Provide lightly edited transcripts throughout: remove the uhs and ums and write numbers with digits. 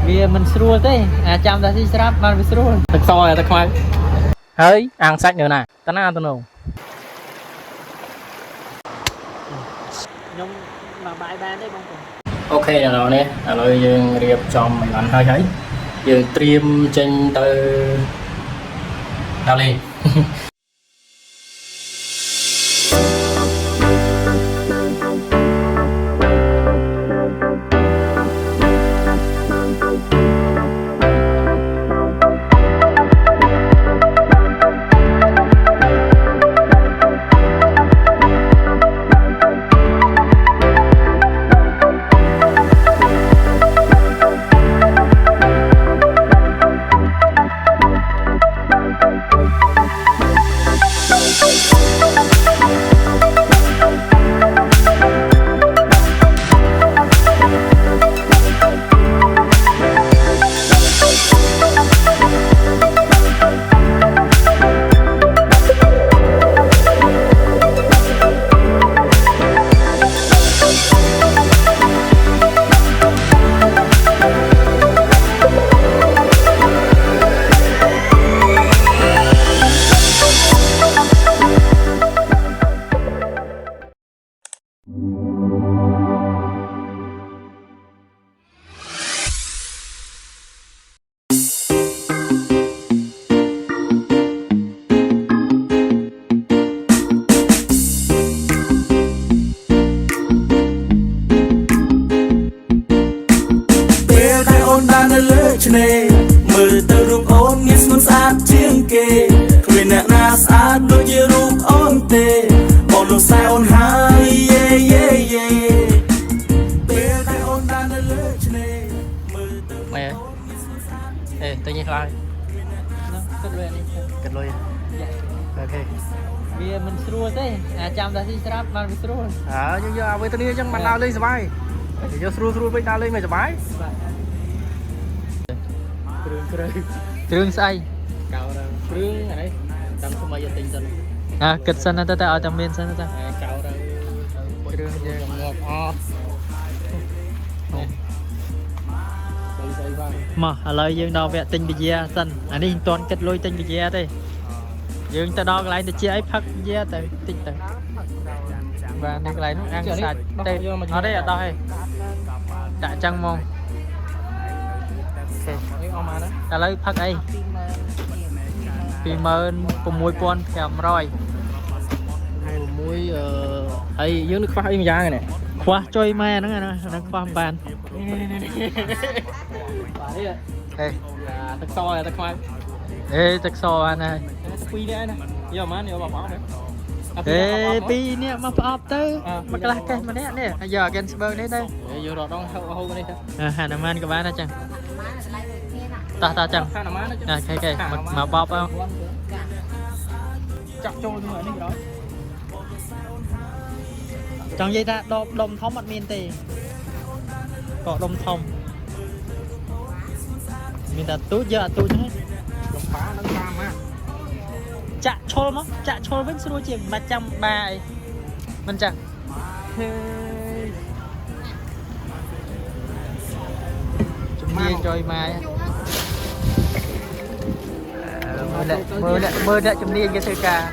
vì mình sưu thế chăm ta si srap mà mình sưu thật soi thật khoai hơi ăn sạch nữa nè tao ăn tao nổ nhung mà bài ban đấy bông ok rồi nè rồi dương riệp chom mình ăn hơi thấy dương trim trên từ đào lên mơ tơ rụp ôn nghe xuân sát chiêng kê người nè na sát đôi chia rụp ôn tê bỏ lô sai ôn hai yeah yeah yeah bê tay ôn đan lơ chne mơ tơ mày ê tự nhiên lại cất lên đi cất lôi ok vì mình sưu thế chăm ta si srap mà mình sưu nhưng giờ với tao đi chẳng bạn nào lên sờ bay thì giờ sưu với tao lên mày sờ bay trường say cào ra rương ở đây tao không bao giờ tin kịch sân ta ở trong miền sân ta cào ra rương về ngọt o mà lời dương đo vẽ tinh bị dè sân anh đi toàn kịch lôi tinh bị dè đây dương ta đo lại ta chia ấy phát dè tại tinh từ và được lại nó ăn sạch đây ở đây ở đâu hay đã trăng mong ta lấy phát ấy vì mơ cùng mùi con kèm rồi muối ấy dưới nước khoa im ra này nè khoa trôi me nó khoa bàn ê thật soi thật khoai ê thật so anh ơi phi đây nè giờ má nhiều bà bỏ nữa ê pi nè mà phọp tư mà cái cái mà nè giờ cái sờ đấy đây giờ rồi đang hâu đây hà nam man các bạn đó chẳng ta chẳng cái mà bóp không chặt trôi luôn rồi đó trong dây ta đồng thông mặt miền tây có đồng thông mình ta tút giờ tút hết đồng phá nó cam á chạ chôn vẫn xua chìm 330 mình chẳng chúng đi chơi mai mơ lại chúng đi cái thời ca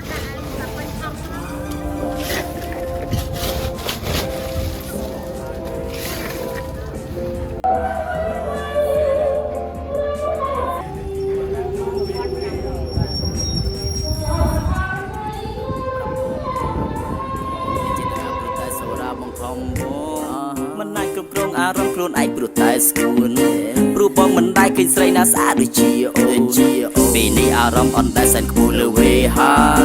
mình nay cướp rong à rong khuôn ai bự tai school bự bong mình đây kinh sấy na sa đôi chia vì ni à rong on đây sen cool away ha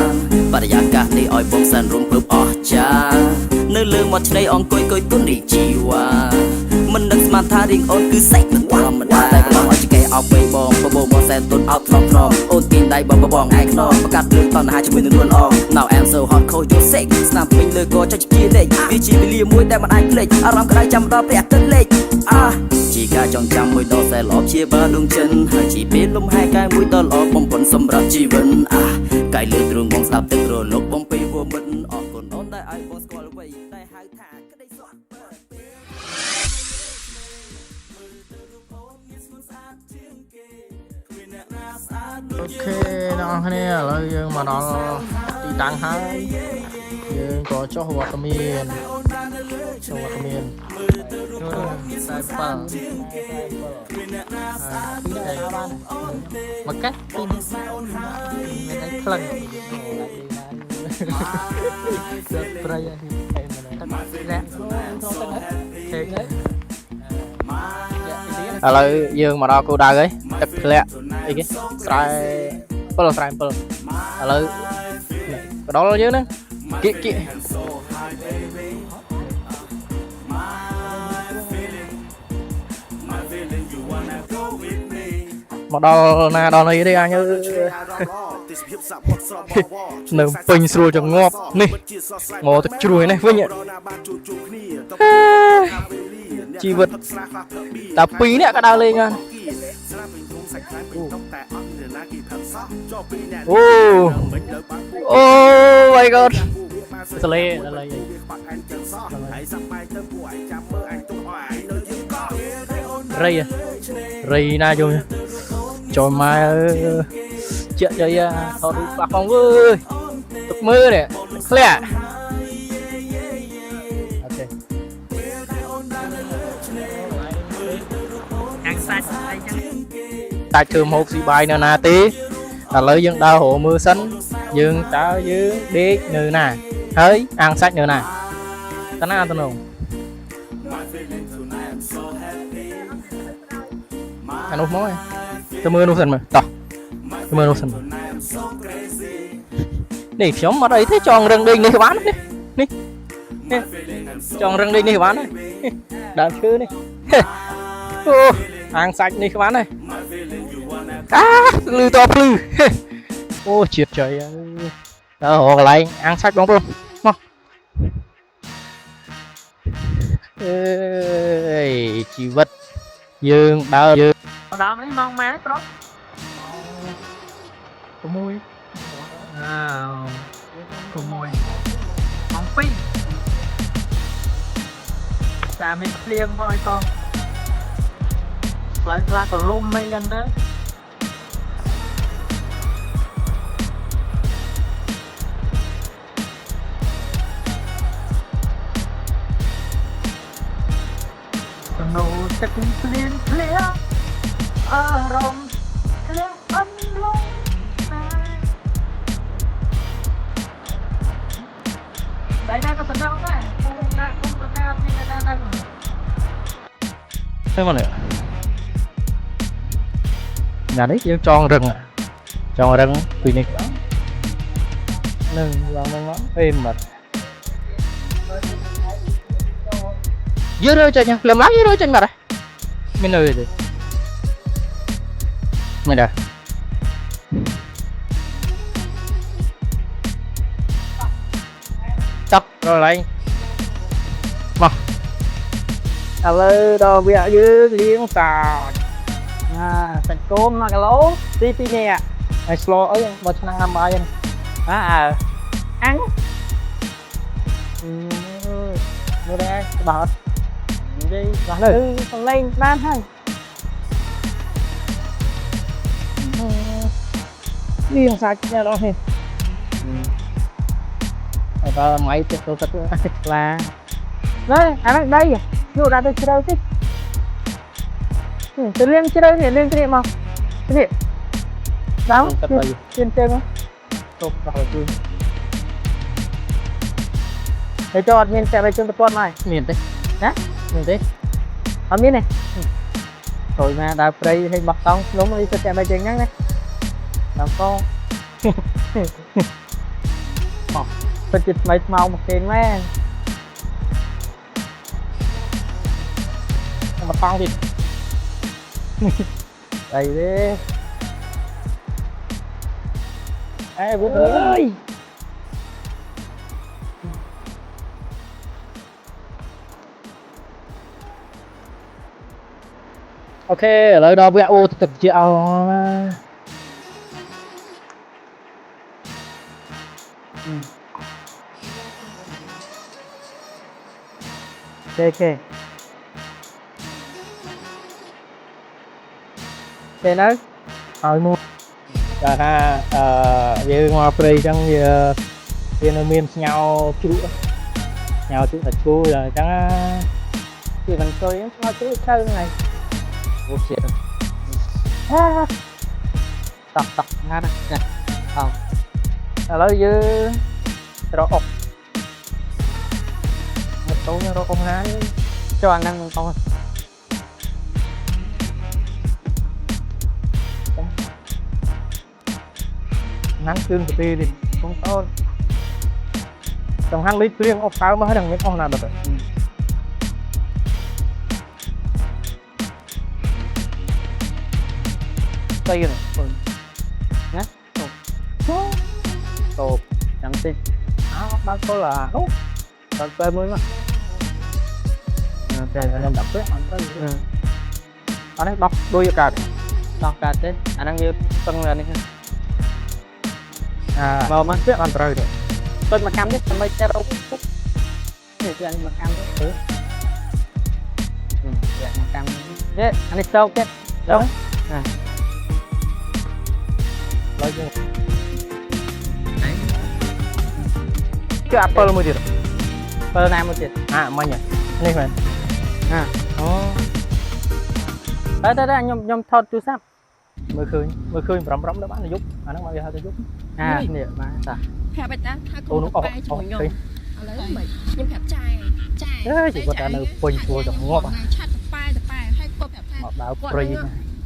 bả giặc cả ni oi bong sen rong bự ở cha nơi lưng một này on coi tuấn đi chiwa mình đang smart tha riêng on cứ sách từng qua mình đây còn ở cái ao bay bong bong sen tuấn out from on tin đây bong ai nó bắt cắt lưng toàn hai cho mình luôn on now I'm so hot cold your sick snap mình lời có cho chia lệ vì chỉ vì liều mũi đây mà ai lệ à rong cái đây chăm đo bẹt tên lệ chỉ cả trong trăm mũi đo xe lọp chia ba đường chân chỉ biết lum hai cái mũi đo lọp bông quần sầm rập chỉ vẫn cái lưỡi đường bông sập từ rồi lốp bông pì vô mình còn on đây ai bông squall vậy đây hai thả cái đây giọt អូខេអ្នកនរគ្នាឥឡូវយើងមកដល់ទីតាំងហើយយើងក៏ចុះវត្តមានចូលវត្តមាន47មកកាត់ពីនេះមានអីផ្លឹងប្រៃហ្នឹងឥឡូវយើងមកដល់គោលដៅហើយទឹកធ្លាក់អីគេស្រែស្រែ7ឥឡូវកដលយើងហ្នឹងគៀកមកដល់ណាដល់នេះទេអញអើយនៅពេញស្រួលចងប់នេះមកទឹកជ្រួយនេះវិញជីវិតតែ2នាក់ក៏ដើរលេងបានអូ my god សលេដល់ហើយរៃណាយំចូលម៉ែអើជាក់យាថតរូបខ្លះផងវើយទឹកមើលនេះធ្លាក់អូខេអាំងសាច់អីចឹងតាច់ធ្វើម្ហូបស៊ីបាយនៅណាទេឥឡូវយើងដើររកមើលសិនយើងតើយើងដេកនៅណាហើយអាំងសាច់នៅណាតាណាទៅនោះអានោះមកទៅមើលនោះសិនមើលតោះទៅមើលនោះសិននេះខ្ញុំអត់អីទេចង់រឹងដេកនេះបាននេះចង់រឹងដេកនេះបានហើយដើមឈើនេះអូអាំងសាច់នេះបានហើយលឺតភ្លឺអូជាតិចៃអើយដល់រកកន្លែងអាំងសាច់បងប្អូនមកអើយជីវិតយើងដើរយើងដល់នេះម៉ោងម៉ែប្រុស6ម៉ោង2តែមានភ្លៀងមកឲ្យកងផ្លូវខ្លះក៏លំមិនយ៉ាងដែរនៅទឹកភ្លៀងអារម្មណ៍ភ្លៀងអន់លងតែណាក៏សំដៅដែរគុំណាគុំប្រកាសពីណាហ្នឹងទៅមកនេះញ៉ានេះយើងចងរឹងពីនេះនឹងឡើងមកអេមកយើងរើចេញភ្លាមឡើងយើងរើចេញបាត់ហើយមាននៅទេមិនដែរចាប់rồi lạiមកឥឡូវដល់វាយើងលាងសាច់សាច់គោ1គីឡូទី2នាក់ហើយស្លអីបើឆ្នាំងបាយហ្នឹងអាំងមើលដែរច្បាស់អត់និយាយច្បាស់លើសំឡេងបានហើយលាងសាច់ញ៉ាំអស់នេះហើយបើថ្ងៃទឹកទៅទឹកខ្លានេះអានេះដីយកដាក់ទៅជ្រៅតិចទៅលាងជ្រៅនេះលាងគ្នាមកនេះដល់ជឿនជើងទៅដល់ជឿនហើយចោអត់មានតែឲ្យជើងទៅពន់មកមានទេណាមានទេអត់មានទេចូលមកដើរព្រៃហើយបោះតង់ខ្ញុំនេះទៅតែមកជើងហ្នឹងណាដល់កងពិតជាថ្មីថ្មោងមកគេមែនមកតង់ទៀតអីទេអេវត់អើយអូខេឥឡូវដល់វាអូទឹកជាអោអូខេទេនៅ ឲ្យមួយតែថាយើងមកព្រៃអញ្ចឹងវានៅមានស្ញោជ្រក់ស្ញោជ្រក់សាច់គោអញ្ចឹងវាមិនស្អុយស្ញោជ្រក់ទៅហ្នឹងហើយអូជិតតក់ណាស់ណាឥឡូវយើងរកអុកមកទៅរកអុកណាចុះអាហ្នឹងទៅហ្នឹងគឺទៅទីនេះបងប្អូនសំខាន់លីព្រៀងអស់តើមកហើយនឹងមានអស់ណាដល់ទៅទៅយណាតូបចាំតិចបើកលនោះបើកទៅមួយមកតែខ្ញុំដាក់ពេកអត់ទៅអត់នេះដោះដូចកើតទេអាហ្នឹងយើងពឹងនេះមកមកពាក់អត់ត្រូវទេដូចមកកម្មនេះដើម្បីតែរកពុកនេះគឺអានេះមកកម្មទៅពាក់មកកម្មនេះអានេះសោកទៀតដល់ឡើយយើងគឺអាប់លមួយទៀតពេលណាមួយទៀតមិញនេះមែនអូតែខ្ញុំថតទូរស័ព្ទមើលឃើញប្រំដល់បានយប់អាហ្នឹងមកវាហៅទៅយប់នេះបាទតាប្រាប់តាថាកូនប៉ែជាមួយខ្ញុំឥឡូវមិនខ្ញុំប្រាប់ចាយជីវិតតែនៅពេញជួលចងាប់ឆាត់ប៉ែហើយកូនប្រាប់ថាមកដល់ព្រៃ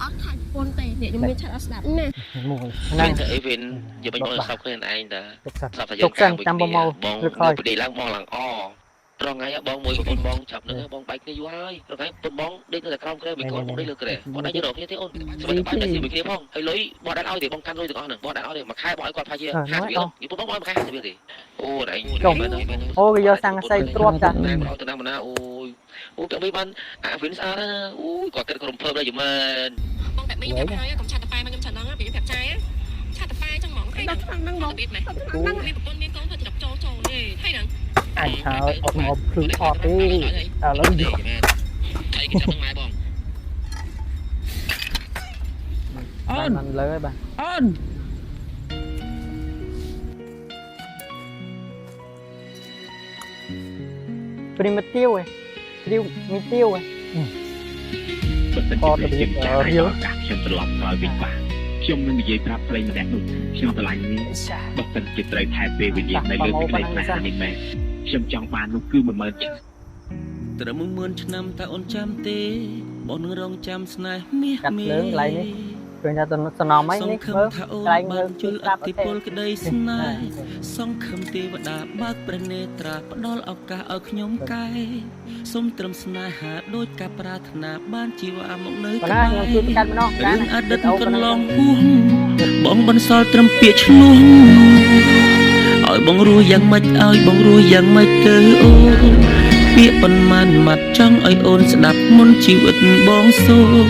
អត់ខាច់ពន់ទេនេះខ្ញុំមានឆាត់អត់ស្ដាប់ណាហ្នឹងទៅអីវិញយកបាញ់មកសាប់ខ្លួនឯងតាសាប់តែយើងចាំបងមកពីដេកឡើងបងឡើងអត្រង់ថ្ងៃបងមួយអូនបងចាប់នឹងបងបែកគ្នាយូរហើយត្រង់ថ្ងៃពុនបងដេកនៅតែក្រោមគ្រែមីកូនបងដេកលើគ្រែបងដេកយករកគ្នាទេអូនស្បែកបាយតែស៊ីមួយគ្នាផងហើយលុយបងដាក់ឲ្យទេបងកាន់លុយទាំងអស់ហ្នឹងបងដាក់ឲ្យទេមួយខែបងឲ្យគាត់ថាជា50រៀលពីពុនបងឲ្យមួយខែ50រៀលទេអូតែអូគេយកសង្កសីទ្រាំចាស់ណាទៅណាណាអូតែបីបានអាវិនស្អាតណាអូគាត់គិតក្រុមភើបដែរយីមែនបងតែមីខ្ញុំប្រាប់ហើយកុំឆាត់តប៉ែមកខ្ញុំឆាត់ហ្នឹងពីខ្ញុំប្រាប់ចាយឆាត់តប៉ែចឹងហ្មងហើយដល់ឆ្នាំហ្នឹងមករបៀបម៉េចហ្នឹងមានប្រពន្ធមានកូនធ្វើច្រកចូលទេហើយហ្នឹងអាចហើយអត់មកភ្លឺអត់ទេឥឡូវយកថៃគេចាប់នឹងម៉ែបងអូនមិនលើហើយបាទអូនព្រីមីទីវឯងព្រីមីទីវឯងបើសិនជាខ្ញុំចាស់រៀលខ្ញុំត្រឡប់ក្រោយវិញបាទខ្ញុំនឹងនិយាយប្រាប់ប្រិយម្នាក់នោះខ្ញុំឆ្លាញ់នេះបើសិនជាត្រូវថែពេលវេលានៅលើសេចក្តីស្នេហានេះមែនខ្ញុំចង់បាននោះគឺ10000ឆ្នាំត្រឹម10000ឆ្នាំតើអូនចាំទេបងនឹងរងចាំស្នេហ៍មាសមេកាត់លើកន្លែងនេះឃើញថាសំណំអីនេះមើលកន្លែងមើលជួយអតិពលក្តីស្នេហ៍សង្ឃឹមទេវតាបើកព្រះនេត្រាផ្ដល់ឱកាសឲ្យខ្ញុំកែសូមត្រឹមស្នេហាដូចការប្រាថ្នាបានជីវ៉ាមកនៅក្បែរខ្ញុំជួយកាត់ម្ដងរឿងអតីតកន្លងហួសបងបន្សល់ត្រឹមពាក្យឆ្លោះឲ្យបងរស់យ៉ាងម៉េចឲ្យបងរស់យ៉ាងម៉េចទៅអូពាក្យប៉ុន្មានម៉ាត់ចង់ឲ្យអូនស្ដាប់មុនជីវិតបងសូម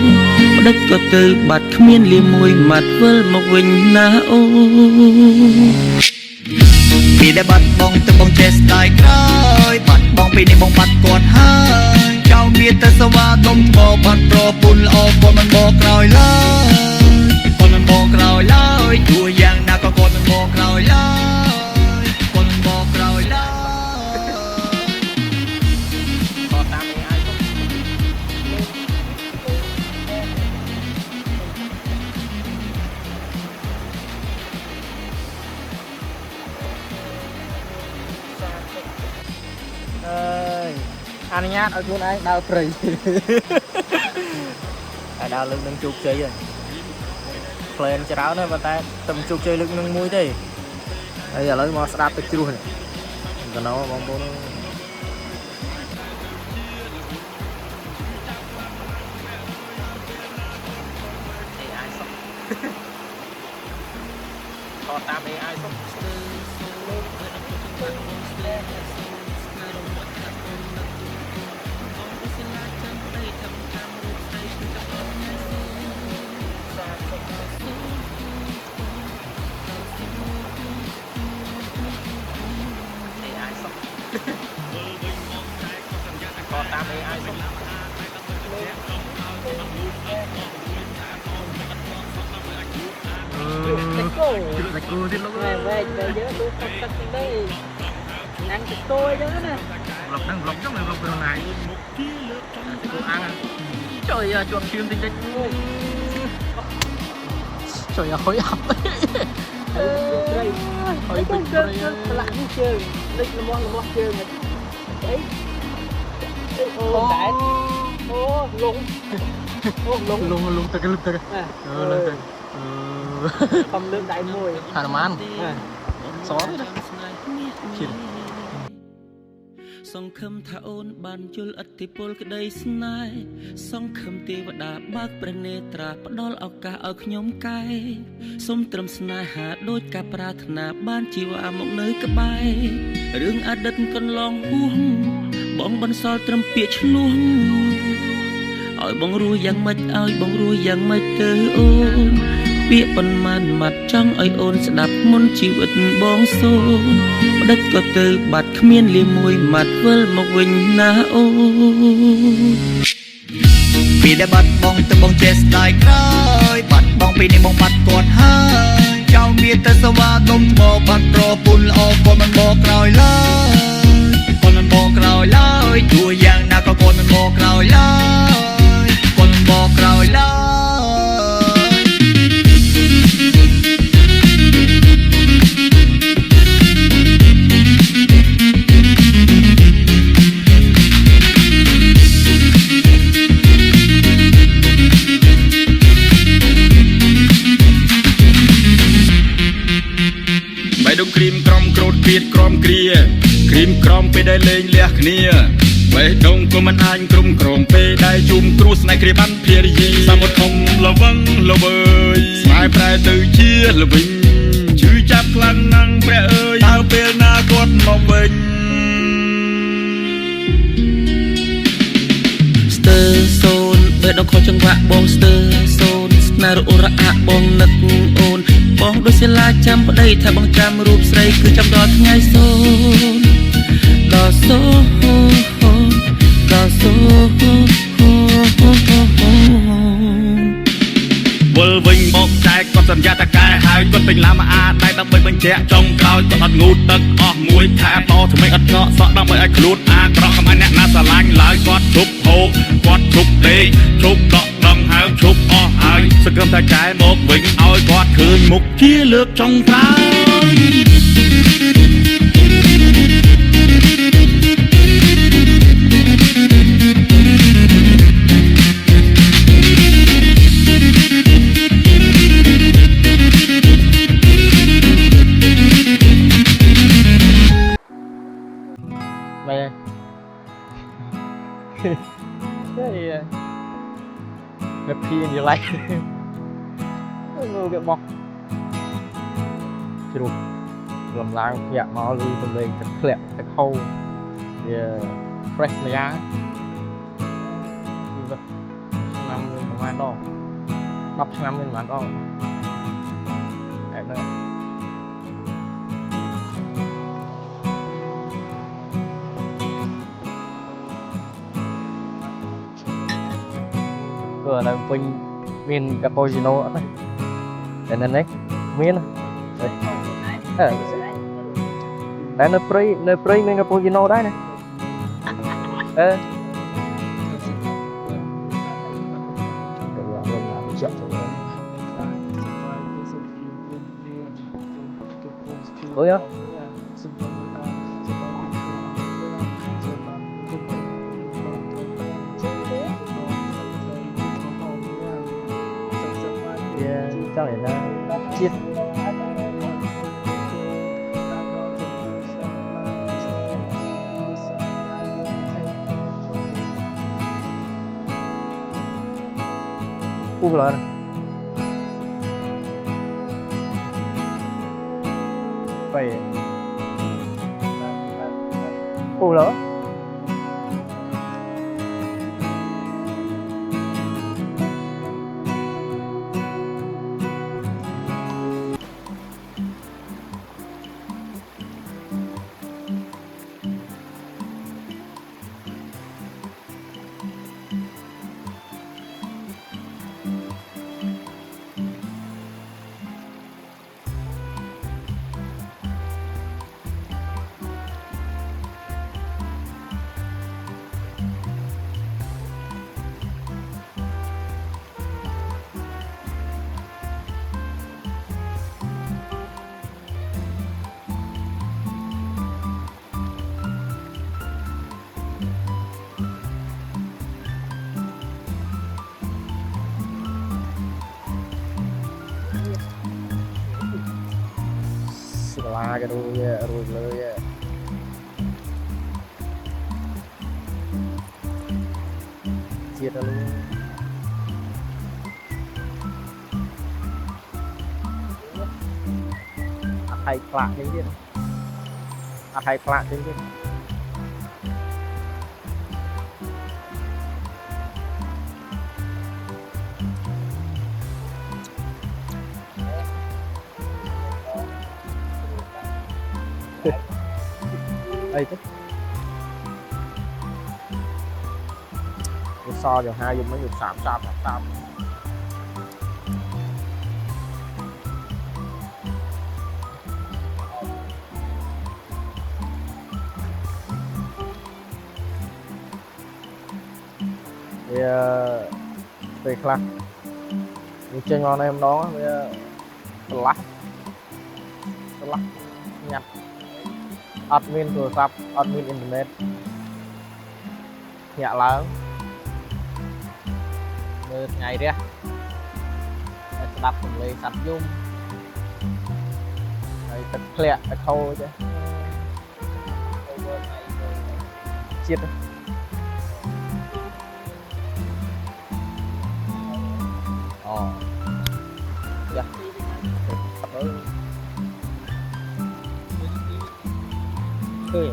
ផ្ដិចក៏ទៅបាត់គ្មានលាមួយម៉ាត់វិលមកវិញណាអូពីដែលបាត់បងទៅបងចេះស្ដាយក្រោយបាត់បងពីនេះបងបាត់គាត់ហើយចៅមានតែសវ៉ាដុំថ្មបាត់ប្រពន្ធល្អគាត់មិនមកក្រោយឡើយគាត់មិនមកក្រោយឡើយទោះយ៉ាងណាក៏គាត់មិនមកក្រោយឡើយគាត់មិនមកក្រោយឡើយអនុញ្ញាតឲ្យខ្លួនឯងដើរព្រៃតែដើរលើកនឹងជោគជ័យហើយផ្លែនច្រើនណាស់ប៉ុន្តែតែមិនជោគជ័យលើកនឹងមួយទេហើយឥឡូវមកស្ដាប់ទឹកជ្រោះនេះតំណបងប្អូនថតតាម AI សុំតាម AI សុំតើអូន là cua thì lúc về về nhớ tôi không tắt đây ăn thịt tôi đó nè lọc đang lọc trong này lọc cái này cô ăn trời ơi chuột chim tinh tinh trời ơi khối ập hơi bình lạ như chơi lịch là món chơi này đấy ô đại ô lùng lùng từ cái lưng từ không lương đại mùi hà nam ăn xó đấy đó សង្ឃឹមថាអូនបានយល់ឥទ្ធិពលក្តីស្នេហ៍សង្ឃឹមទេវតាបើកព្រះនេត្រាផ្ដល់ឱកាសឲ្យខ្ញុំកែសូមត្រឹមស្នេហាដូចការប្រាថ្នាបានជីវ៉ាមកនៅក្បែររឿងអតីតកន្លងហួសបងបន្សល់ត្រឹមពាក្យឆ្លោះឲ្យបងរស់យ៉ាងម៉េចឲ្យបងរស់យ៉ាងម៉េចទៅអូនពាក្យប៉ុន្មានម៉ាត់ចង់ឲ្យអូនស្ដាប់មុនជីវិតបងសូនផ្ដិតក៏ទៅបាត់គ្មានលាមួយម៉ាត់វិលមកវិញណាអូនពីដែលបាត់បងទៅបងចេះស្ដាយក្រោយបាត់បងពីនេះបងបាត់គាត់ហើយចៅមានតែសវ៉ាដុំថ្មបាត់ប្រពន្ធល្អគាត់មិនមកក្រោយឡើយគាត់មិនមកក្រោយឡើយទោះយ៉ាងណាក៏គាត់មិនមកក្រោយឡើយគាត់មិនមកក្រោយឡើយ ដុំគ្រីមក្រំក្រូតគ្រៀតក្រំគ្រាគ្រីមក្រំពេលដែលលេងលះគ្នាបេះដូងក៏មិនអាចក្រុមក្រងពេលដែលជុំគ្រួស្នេហ៍គ្រាបានភារយាសមុទ្រធំលវឹងលវើយស្នេហ៍ប្រែទៅជាល្វីងឈឺចាប់ខ្លាំងណាស់ព្រះអើយតើពេលណាគាត់មកវិញស្ទើសូនបេះដូងខុសចង្វាក់បងស្ទើសូនស្នេហ៍រអ៊ូរអាក់បងនឹកអូនបងដូចសិលាចាំប្តីថាបងចាំរូបស្រីគឺចាំដល់ថ្ងៃសូនដល់សូនដល់សូនវល់វិញមកចែកគាត់សន្យាថាកែហើយគាត់ពេញឡាមអាដៃដើម្បីបញ្ជាក់ចុងក្រោយគាត់អត់ងូតទឹកអស់មួយខែតថ្មីអត់ងក់សក់ដើម្បីឲ្យខ្លួនអាក្រក់ខ្មៅអ្នកណាស្រឡាញ់ឡើយគាត់ជប់ហូបគាត់ជប់ដេកជប់ដកដងហើមជប់អស់ហើយសង្ឃឹមថាកែមកវិញឲ្យគាត់ឃើញមុខជាលើកចុងក្រោយ mày cái đẹp khi như lại người cái bọc chỉ được làm lang dạ máu lui bên đây thật lẹ thật khâu thì fresh này á năm lên mà đo bắp năm lên mà đo đẹp đấy cửa là quanh miền cappuccino đấy để nên đấy miền đấy đấy nơi prey miền cappuccino đấy này ôi á cho người ta chiết u lên vậy u lỡ la cái đuôi rồi lơi chia ra luôn hay lạ đến chứ hay lạ đến chứ đây chứ so giờ hai dùng mới được sạm thì về khác những chơi ngon em đó lắc nhặt admin tuh sub admin internet nhẹ lớn mưa ngày ra đập cùng lấy sạch dung rồi thật lẹ thật khâu chứ chết dạ cười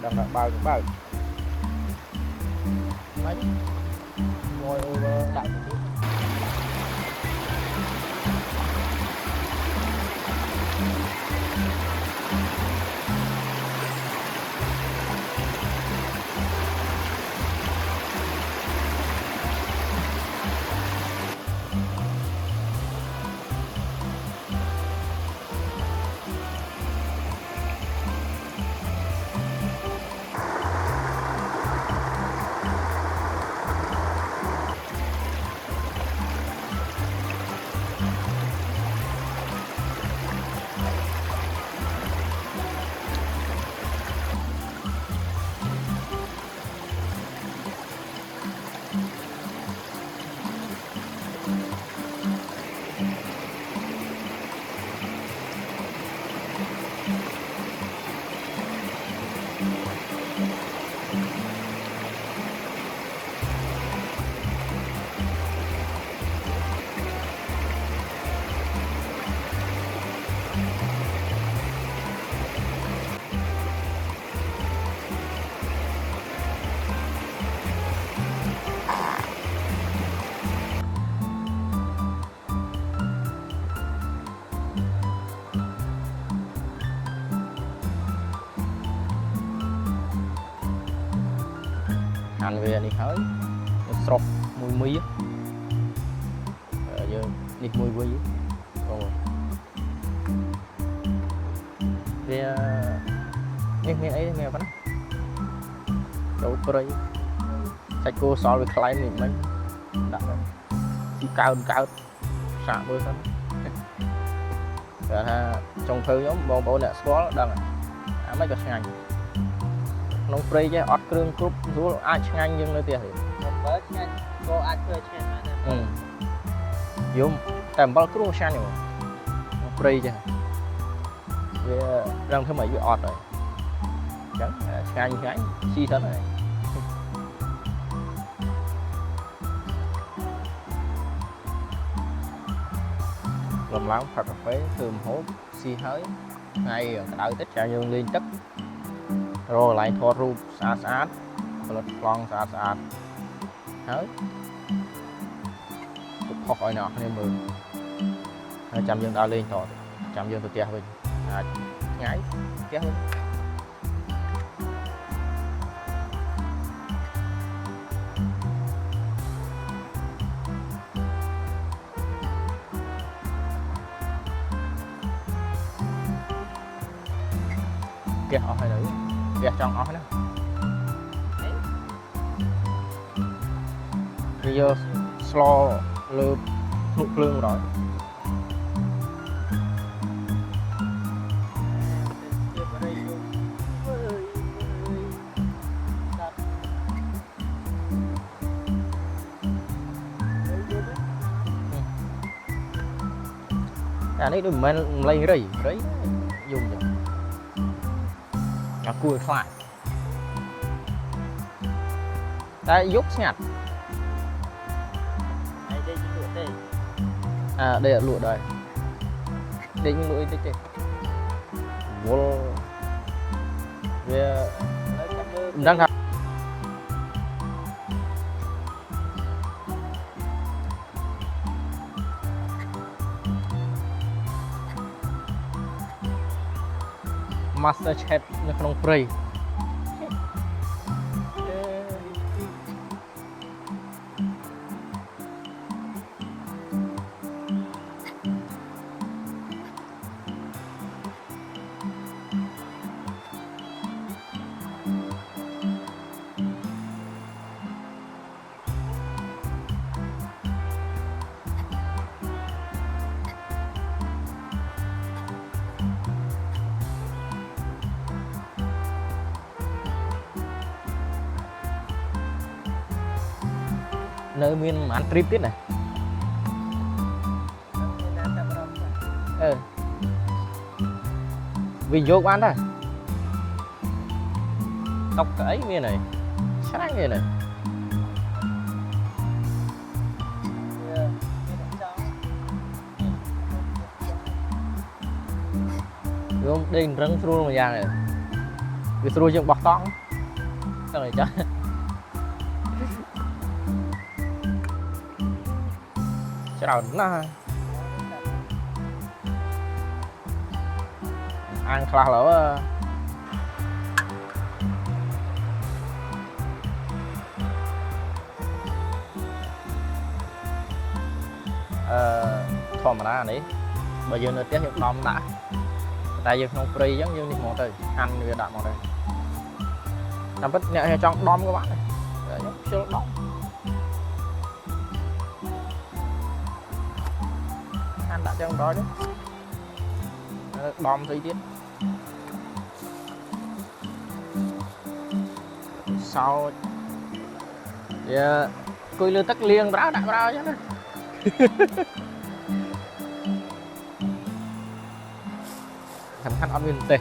đang bao mấy ngồi over đại ăn về đi hơi sọc mùi mì giờ đi mùi quỳ rồi về nghe ấy nghe vẫn đâu cười sạch cô so với khai mình mấy đặt cao xả bơi thân trong thư nhóm bọn bộ nè xóa đằng mấy cái ngành nông free chứ ọt kêu cúp rú ai nhanh nhưng nơi tiền thì cô ăn chơi chen mà dùng tầm bao kêu sang nhiều free chứ răng thứ mấy với ọt rồi chẳng nhanh si thật này làm láng phạt cà phê thường hố si hới ngay đợi tích ra dương liên chất rồi lại thua rụp sát lật long sát hới học hỏi nọ nên mừng chăm dương đã lên thọ chăm dương từ tia mình nhái tia hơn kia họ hay nữ kia trong họ nữa bây giờ slow lượp nụ lương rồi នេះដូចមិនមែនលេងរីយំចឹងអាគួរខ្លាចតែយប់ស្ងាត់ ai đây chứ tụi đây đây là lụa đời đây những lụa đây vô về đang thật Master Chefនៅក្នុងព្រៃ nơi miền ăn trip tiếp này vì vô ăn thôi tóc cái miền này sáng như này không đi răng thua mà già này vì thua chân bọt tón cái này chắc chào nó ăn khá lỡ thòm mà này bây giờ nó tiếp tục đom đã tại vì không free giống như một từ ăn người đặt một đây làm bất nhẹ trong đom các bạn này chưa đom ăn đã trong đó chứ đom thấy tiếp sau coi lừa tất liền báo đặt vào chứ thành khách ăn nguyên tê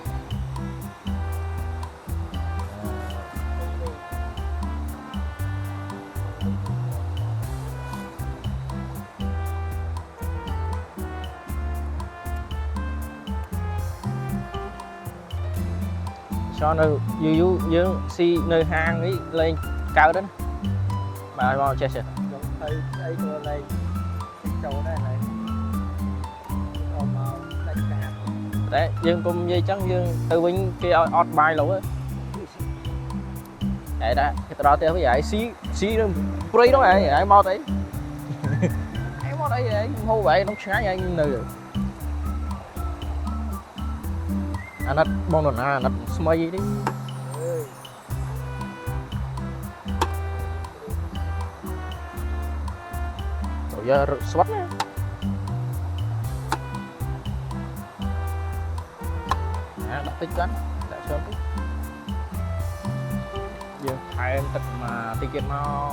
cho nó dư dương si nơi hang ấy lên cao đến mà mau che sệt ấy cho đây châu đây này đấy dương cùng dây trắng dương từ bên kia ọt bài lâu á đấy đã cái đó theo vậy xí nó play đó này ai mau đấy ai mau đấy vậy hô vậy nó sáng anh nơi anh nó bông đồn nó smay đi rồi giờ swat nè đặt tích cắn đã sớm tích giờ hai em tật mà ticket nó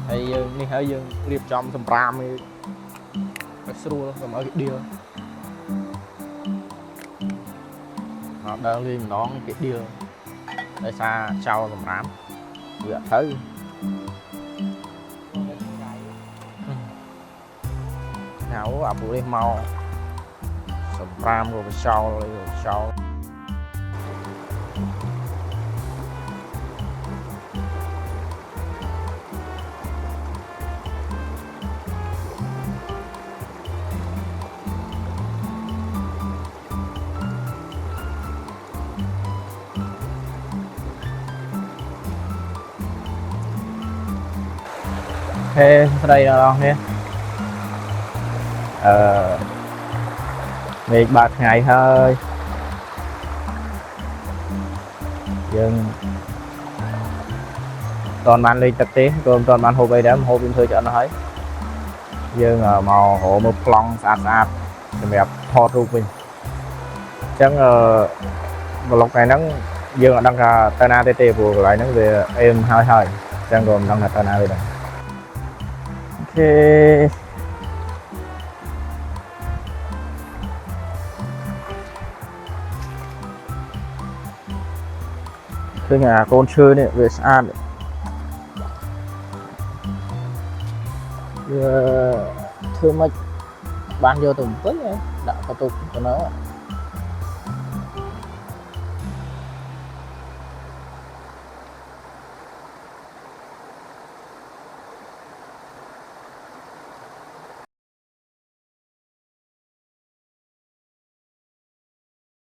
hay dương đi hơi dương điệp trong tầm ram đi bạch sưu còn ở cái điều nó đang liên đón cái điều để xa trao tầm ram vừa thứ nào à phụ đi mau tầm ram rồi sau thế đây là đâu nhé việc bạc ngày thôi nhưng toàn bạn đi trực tiếp toàn bạn hộp đây để hộp bên thôi cho nó thấy nhưng màu hộ một plong sạch sạch đẹp thọt ruột mình chẳng một lúc này nắng dương đang ra tay na tê của lại nắng về em hơi chẳng gồm đang là tay na về đây ok cái nhà con chơi này về xa thưa mấy ban vô tụi tới đã có tục của nó